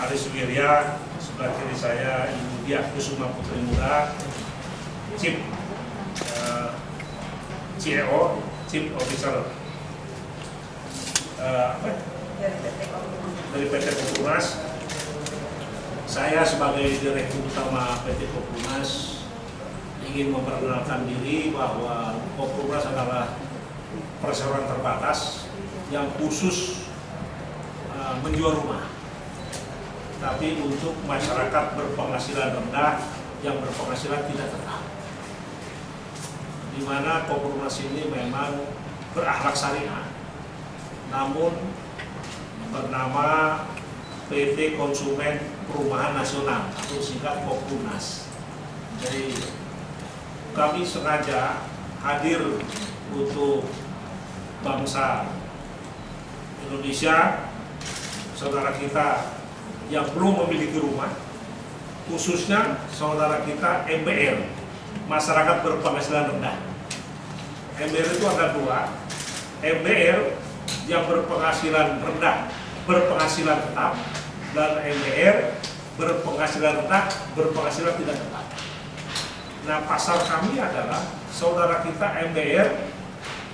Aris Wirya, sebelah kiri saya Ibu Diah Kusuma Putri Muda, Chief CEO, Chief Officer dari PT Koprunas. Saya sebagai Direktur Utama PT Koprunas ingin memperkenalkan diri bahwa Koprunas adalah perseroan terbatas yang khusus menjual rumah, tapi untuk masyarakat berpenghasilan rendah yang berpenghasilan tidak tetap, di mana Koprunas ini memang berakhlak syariah, namun bernama PT Konsumen Perumahan Nasional atau singkat Koprunas. Jadi kami sengaja hadir untuk bangsa Indonesia, saudara kita yang belum memiliki rumah, khususnya saudara kita MBR, masyarakat berpenghasilan rendah. MBR itu ada dua, MBR yang berpenghasilan rendah, berpenghasilan tetap, dan MBR berpenghasilan rendah, berpenghasilan tidak tetap. Nah, pasar kami adalah saudara kita MBR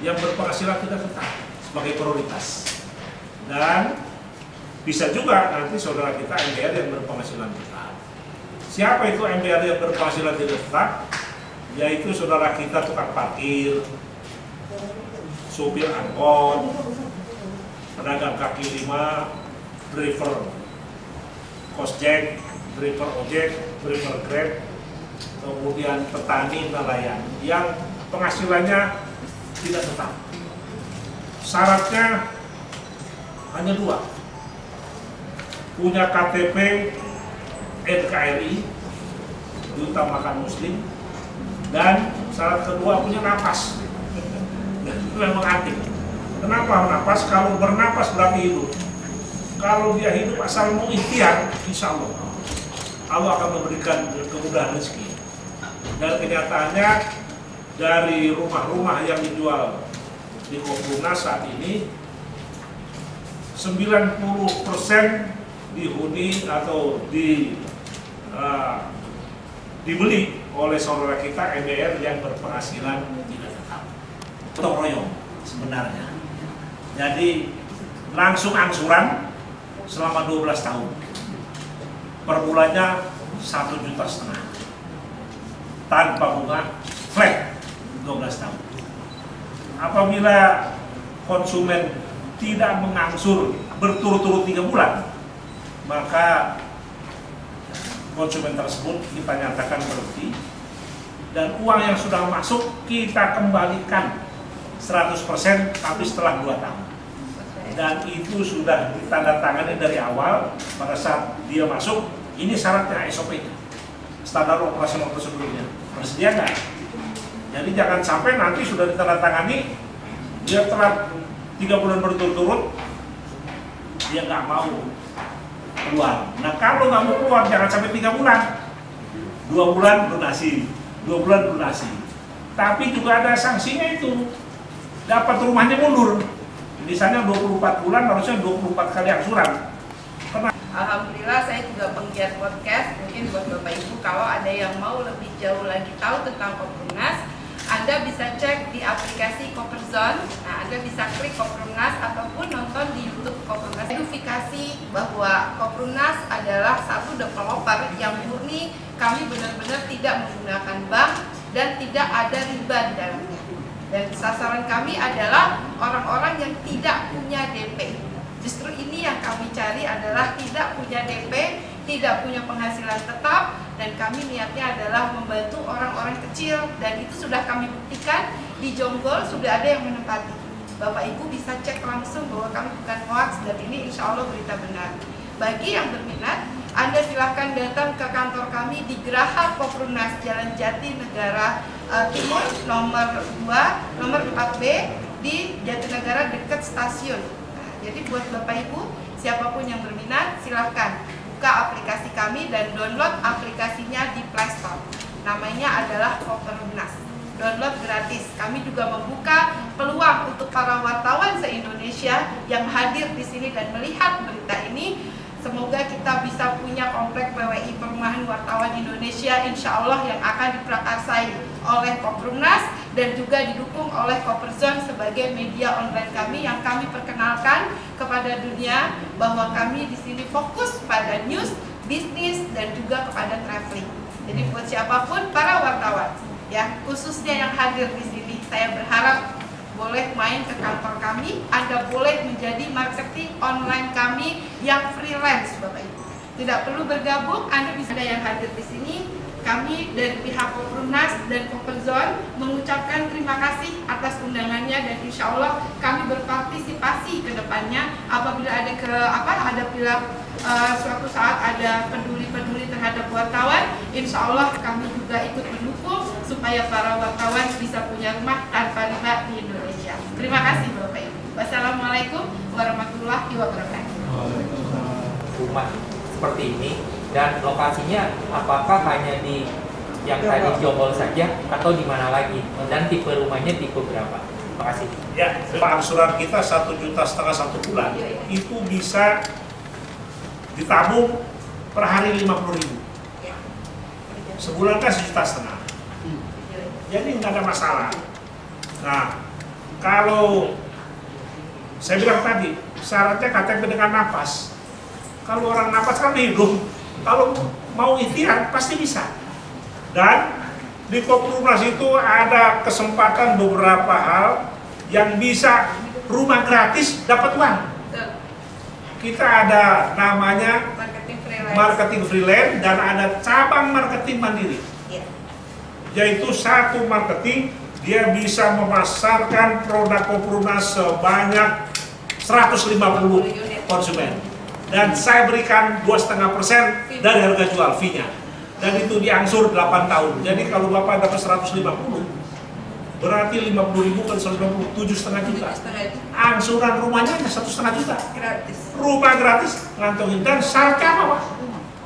yang berpenghasilan tidak tetap sebagai prioritas, dan bisa juga nanti saudara kita MBR yang berpenghasilan tetap. Siapa itu MBR yang berpenghasilan tidak tetap? Yaitu saudara kita tukang parkir, supir angkot, pedagang kaki lima, driver kosjek, driver ojek, driver grab, kemudian petani, nelayan yang penghasilannya tidak tetap. Syaratnya hanya dua: punya KTP NKRI, diutamakan Muslim, dan syarat kedua punya napas. Itu memang antik. Kenapa napas? Kalau bernapas berarti hidup. Kalau dia hidup asal mau ikhtiar, insya Allah akan memberikan kemudahan rezeki. Dan kenyataannya dari rumah-rumah yang dijual di Koprunas saat ini 90% dihuni atau dibeli oleh saudara kita MBR yang berpenghasilan tidak tetap. Gotong royong sebenarnya. Jadi langsung angsuran selama 12 tahun. Per bulannya 1,5 juta tanpa bunga, flat 12 tahun. Apabila konsumen tidak mengangsur berturut-turut 3 bulan, maka konsumen tersebut kita nyatakan berhenti, dan uang yang sudah masuk kita kembalikan 100% tapi setelah 2 tahun. Dan itu sudah ditandatangani dari awal pada saat dia masuk. Ini syaratnya, SOP-nya, standar operasional prosedurnya. Bersedia nggak? Jadi jangan sampai nanti sudah ditandatangani, dia telat 3 bulan berturut-turut, dia nggak mau keluar. Nah, kalau nggak mau keluar jangan sampai 3 bulan, 2 bulan lunasi, 2 bulan lunasi. Tapi juga ada sanksinya itu, dapat rumahnya mundur. Misalnya 24 bulan harusnya 24 kali angsuran. Alhamdulillah saya juga penggiat podcast. Mungkin buat Bapak Ibu kalau ada yang mau lebih jauh lagi tahu tentang Koprunas, Anda bisa cek di aplikasi Koprzone. Nah, Anda bisa klik Koprunas ataupun nonton di YouTube Koprunas. Verifikasi bahwa Koprunas adalah satu developer yang murni, kami benar-benar tidak menggunakan bank dan tidak ada riba di dalamnya. Dan sasaran kami adalah orang-orang yang tidak punya DP. Justru ini yang kami cari adalah tidak punya DP, tidak punya penghasilan tetap, dan kami niatnya adalah membantu orang-orang kecil, dan itu sudah kami buktikan di Jonggol sudah ada yang menempati. Bapak Ibu bisa cek langsung bahwa kami bukan hoax, dan ini insya Allah berita benar. Bagi yang berminat, Anda silahkan datang ke kantor kami di Geraha Koprunas, Jalan Jatinegara Timur, nomor 2, nomor 4B di Jatinegara dekat stasiun. Nah, jadi buat Bapak Ibu, siapapun yang berminat, silahkan buka aplikasi kami dan download aplikasinya di Play Store. Namanya adalah Koprunas. Download gratis. Kami juga membuka peluang untuk para wartawan se-Indonesia yang hadir di sini dan melihat berita ini. Semoga kita bisa wartawan Indonesia insya Allah yang akan diprakarsai oleh Koperumnas dan juga didukung oleh Koperzone sebagai media online kami yang kami perkenalkan kepada dunia bahwa kami di sini fokus pada news, bisnis dan juga kepada traveling. Jadi buat siapapun para wartawan ya, khususnya yang hadir di sini, saya berharap boleh main ke kantor kami, Anda boleh menjadi marketing online kami yang freelance, Bapak Ibu. Tidak perlu bergabung, Anda bisa ada yang hadir di sini. Kami dari pihak Koperumnas dan Koperzone mengucapkan terima kasih atas undangannya dan insya Allah kami berpartisipasi ke depannya apabila suatu saat ada peduli terhadap wartawan, insya Allah kami juga ikut mendukung supaya para wartawan bisa punya rumah tanpa riba di Indonesia. Terima kasih Bapak Ibu. Wassalamualaikum warahmatullahi wabarakatuh. Rumah seperti ini dan lokasinya apakah hanya di yang tadi Jonggol saja atau di mana lagi, dan tipe rumahnya tipe berapa? Terima kasih. Ya, angsuran kita 1,5 juta satu bulan itu bisa ditabung per hari 50.000. Sebulan kan 1,5 juta. Jadi nggak ada masalah. Nah, kalau saya bilang tadi syaratnya KTP dengan napas. Kalau orang napas kan hidup. Kalau mau ikhtiar pasti bisa. Dan di Koperumnas itu ada kesempatan beberapa hal yang bisa rumah gratis dapat uang. Kita ada namanya marketing freelance dan ada cabang marketing mandiri. Yaitu satu marketing dia bisa memasarkan produk Koperumnas sebanyak 150 konsumen. Dan saya berikan 2,5% dari harga jual fee-nya. Dan itu diangsur 8 tahun. Jadi kalau Bapak dapat 150, berarti 50.000 kan 150, 7,5 juta. Angsuran rumahnya hanya 1,5 juta. Gratis. Rumah gratis, ngantongin. Dan syaratnya apa, Pak?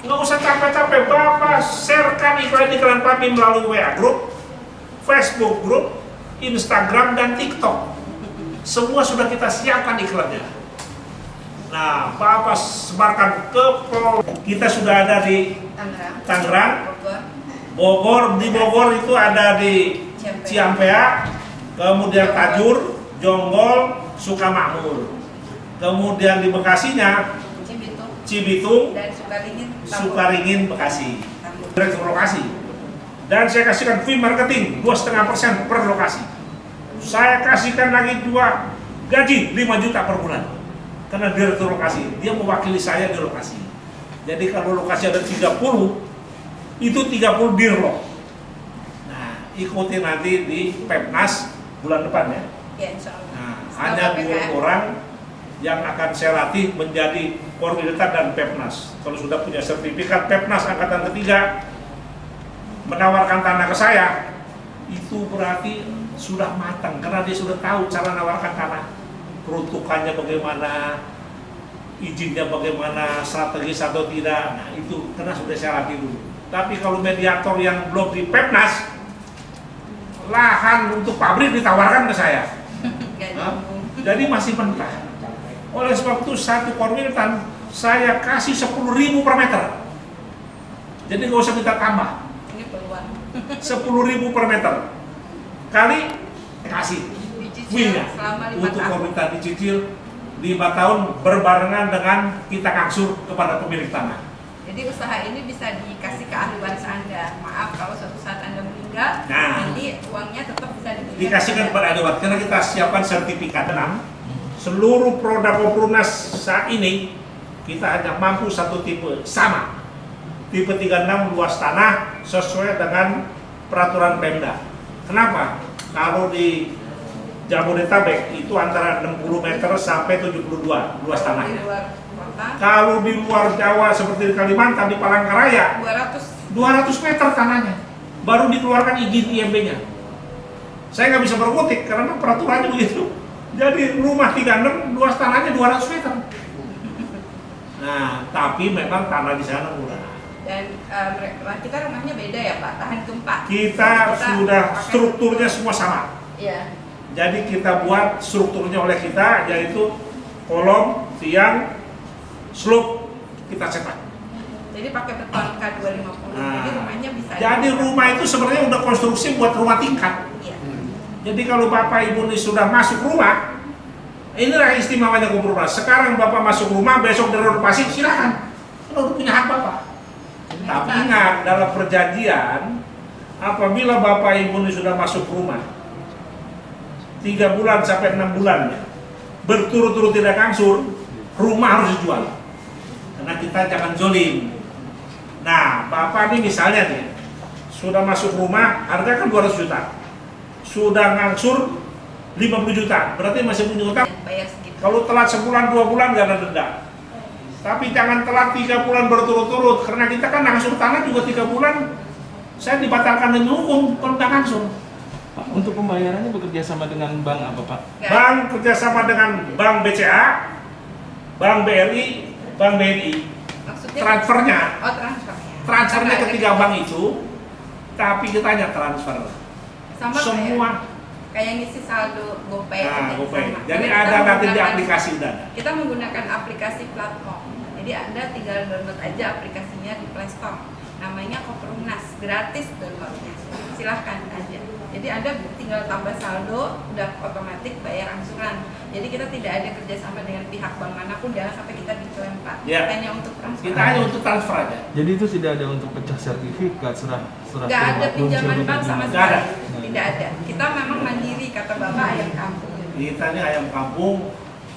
Nggak usah capek-capek, Bapak sharekan iklan kami melalui WA Group, Facebook Group, Instagram, dan TikTok. Semua sudah kita siapkan iklannya. Nah, Bapak sebarkan ke kita sudah ada di Tangerang, Bogor. Di Bogor itu ada di Ciampea, kemudian Tajur, Jonggol, Sukamakmur. Kemudian di Bekasinya Cibitung, dan Sukaringin, Bekasi. Direktur lokasi. Dan saya kasihkan fee marketing 2,5% per lokasi. Saya kasihkan lagi gaji 5 juta per bulan. Karena direktur lokasi, dia mewakili saya di lokasi. Jadi kalau lokasi ada 30, itu 30 dirlok. Nah, ikuti nanti di Pepnas bulan depan ya. Ya, insya Allah. Nah, hanya 2 orang yang akan saya latih menjadi koordinator dan Pepnas. Kalau sudah punya sertifikat Pepnas angkatan ketiga menawarkan tanah ke saya, itu berarti sudah matang karena dia sudah tahu cara menawarkan tanah. Peruntukannya bagaimana, izinnya bagaimana, strategis atau tidak, nah itu karena sudah saya latih dulu. Tapi kalau mediator yang belum di Pepnas, lahan untuk pabrik ditawarkan ke saya, jadi masih mentah. Oleh sebab itu satu komunitas saya kasih 10.000 per meter, jadi nggak usah kita tambah. Ini peluang. 10.000 per meter kali kasih. Selama 5 untuk tahun. komunitas dicicil 5 tahun berbarengan dengan kita ngangsur kepada pemilik tanah. Jadi usaha ini bisa dikasih ke ahli waris Anda. Maaf kalau suatu saat Anda meninggal, Nah, nanti uangnya tetap bisa dikasihkan kepada ahli waris karena kita siapkan sertifikat. 6 seluruh produk Koperumnas saat ini kita hanya mampu satu tipe sama. Tipe 36 luas tanah sesuai dengan peraturan Pemda. Kenapa? Kalau di Jabodetabek itu antara 60 meter sampai 72 luas tanahnya. Kalau di luar Jawa seperti di Kalimantan, di Palangkaraya 200 meter tanahnya baru dikeluarkan izin IMB-nya. Saya nggak bisa berkutik karena peraturannya begitu. Jadi rumah 36 luas tanahnya 200 meter. Nah, tapi memang tanah di sana murah. Dan kita rumahnya beda ya Pak, tahan gempa. Kita sudah strukturnya semua sama. Iya. Jadi kita buat strukturnya oleh kita, yaitu kolom, tiang, slope kita cetak. Jadi pakai beton K250. Jadi rumahnya bisa. Jadi rumah itu sebenarnya udah konstruksi buat rumah tingkat. Iya. Jadi kalau Bapak Ibu ini sudah masuk rumah, inilah istimewanya Kompronas. Sekarang Bapak masuk rumah, besok direnovasi, silakan. Kalau udah punya hak Bapak. Tapi ingat, dalam perjanjian, apabila Bapak Ibu ini sudah masuk rumah 3 bulan sampai 6 bulan ya, berturut-turut tidak angsur, rumah harus dijual. Karena kita jangan zolim. Nah, Bapak ini misalnya nih, sudah masuk rumah, harga kan 200 juta. Sudah ngangsur 50 juta, berarti masih punya utang. Bayar segitu. Kalau telat sebulan, 2 bulan nggak ada denda. Tapi jangan telat 3 bulan berturut-turut, karena kita kan ngangsur tanah juga 3 bulan. Saya dibatalkan demi hukum kalau nggak ngangsur. Pak, untuk pembayarannya bekerja sama dengan bank apa Pak? Bank kerjasama dengan Bank BCA, Bank BRI, Bank BNI. Maksudnya? Transfernya, Oh, transfernya. transfernya Sama ketiga ada- bank itu, tapi kita hanya transfer. sama Semua. kayak ngisi saldo GoPay. Nah, aja, GoPay. sama. Jadi Karena kita ada nanti di menggunakan- aplikasi udah ada. Kita menggunakan aplikasi platform. Jadi Anda tinggal download aja aplikasinya di Play Store. Namanya Kompronas, gratis downloadnya. Silahkan aja. Jadi Anda tinggal tambah saldo, udah otomatis bayar angsuran. Jadi kita tidak ada kerjasama dengan pihak bank manapun, jangan sampai kita diklaim Pak. Ya. Hanya untuk transfer. Kita hanya untuk transfer aja. Jadi itu tidak ada untuk pecah sertifikat, serah Nggak ada terima, pinjaman kunci, bank sama Nggak sekali. ada. Tidak ada. Kita memang mandiri, kata Bapak ayam kampung. Kita ini ayam kampung,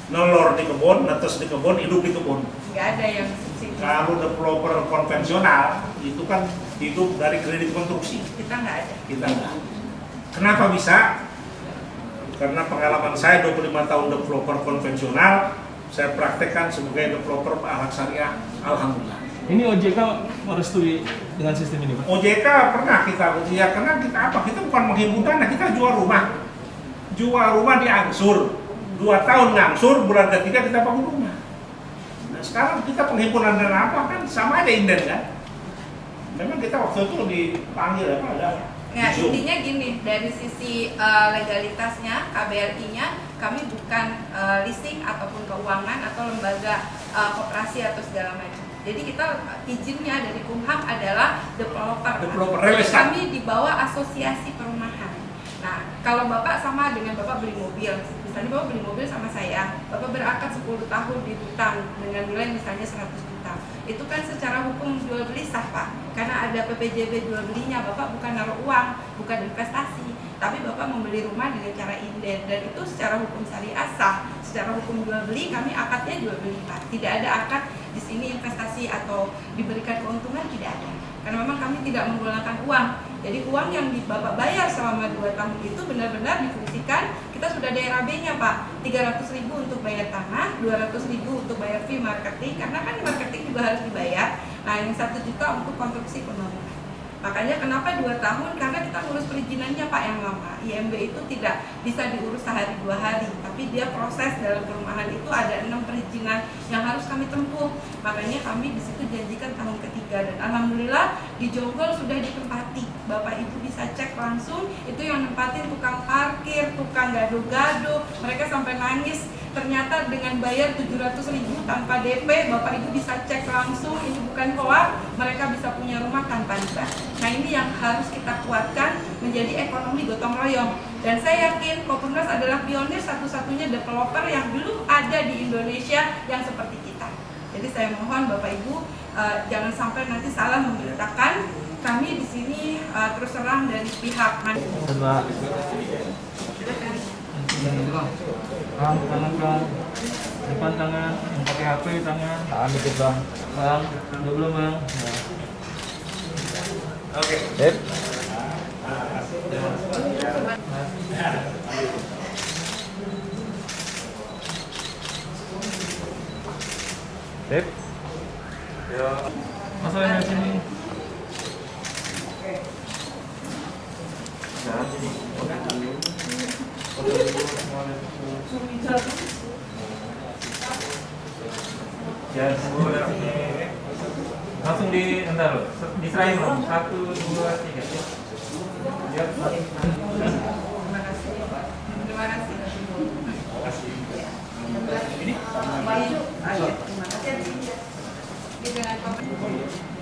nelor di kebun, netes di kebun, hidup di kebun. Nggak ada yang subsidi. Kalau developer konvensional itu kan hidup dari kredit konstruksi. Kita nggak ada. Kita enggak. Kenapa bisa? Karena pengalaman saya 25 tahun developer konvensional, saya praktekkan sebagai developer ahlak syariah. Alhamdulillah. Ini OJK merestui dengan sistem ini Pak? OJK pernah kita ujian, karena kita apa? Kita bukan menghimpun dana, kita jual rumah. Jual rumah diangsur. 2 tahun ngangsur, bulan ketiga kita bangun rumah. Nah sekarang kita penghimpunan dana apa kan sama aja inden kan? Memang kita waktu itu dipanggil apa ada. Nah, Zoom. intinya gini, dari sisi legalitasnya, KBRI-nya, kami bukan leasing ataupun keuangan atau lembaga koperasi atau segala macam. Jadi kita izinnya dari Kumham adalah developer. Real estate. Kami di bawah asosiasi perumahan. Nah, kalau Bapak sama dengan Bapak beli mobil, misalnya Bapak beli mobil sama saya, Bapak berakad 10 tahun di hutang dengan nilai misalnya 100 juta. Itu kan secara hukum jual beli sah Pak, karena ada PPJB jual belinya. Bapak bukan naruh uang, bukan investasi, tapi Bapak membeli rumah dengan cara inden, dan itu secara hukum syariah sah. Secara hukum jual beli kami akadnya jual beli Pak. Tidak ada akad di sini investasi atau diberikan keuntungan, tidak ada. Karena memang kami tidak menggunakan uang. Jadi uang yang Bapak bayar selama 2 tahun itu benar-benar difungsikan. Kita sudah ada RAB-nya Pak, 300.000 untuk bayar tanah, 200.000 untuk bayar fee marketing, karena kan marketing juga harus dibayar. Nah yang 1 juta untuk konstruksi pembangunan. Makanya kenapa 2 tahun? Karena kita ngurus perizinannya Pak yang lama. IMB itu tidak bisa diurus sehari 2 hari, tapi dia proses dalam perumahan itu ada 6 perizinan yang harus kami tempuh. Makanya kami di situ janjikan tahun ketiga, dan alhamdulillah di Jonggol sudah ditempati. Bapak Ibu bisa cek langsung, itu yang nempatin tukang parkir, tukang gado-gado, mereka sampai nangis. Ternyata dengan bayar 700.000 tanpa DP, Bapak Ibu bisa cek langsung, ini bukan hoax, mereka bisa punya rumah tanpa riba. Nah ini yang harus kita kuatkan menjadi ekonomi gotong royong. Dan saya yakin Kompronas adalah pionir satu-satunya developer yang belum ada di Indonesia yang seperti kita. Jadi saya mohon Bapak Ibu jangan sampai nanti salah memberitakan. Kami di sini terus terang dari pihak Setelah kanan bang, depan tangan, yang pakai HP tangan, tangan dikit bang, udah belum bang? Oke. Dep. Dep. Ya. Masalahnya sini. Langsung di entar loh, diserahin loh. 1, 2, 3. Ya. Terima kasih. Terima kasih. Ini? Terima kasih.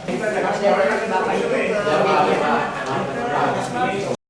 Bapak Ibu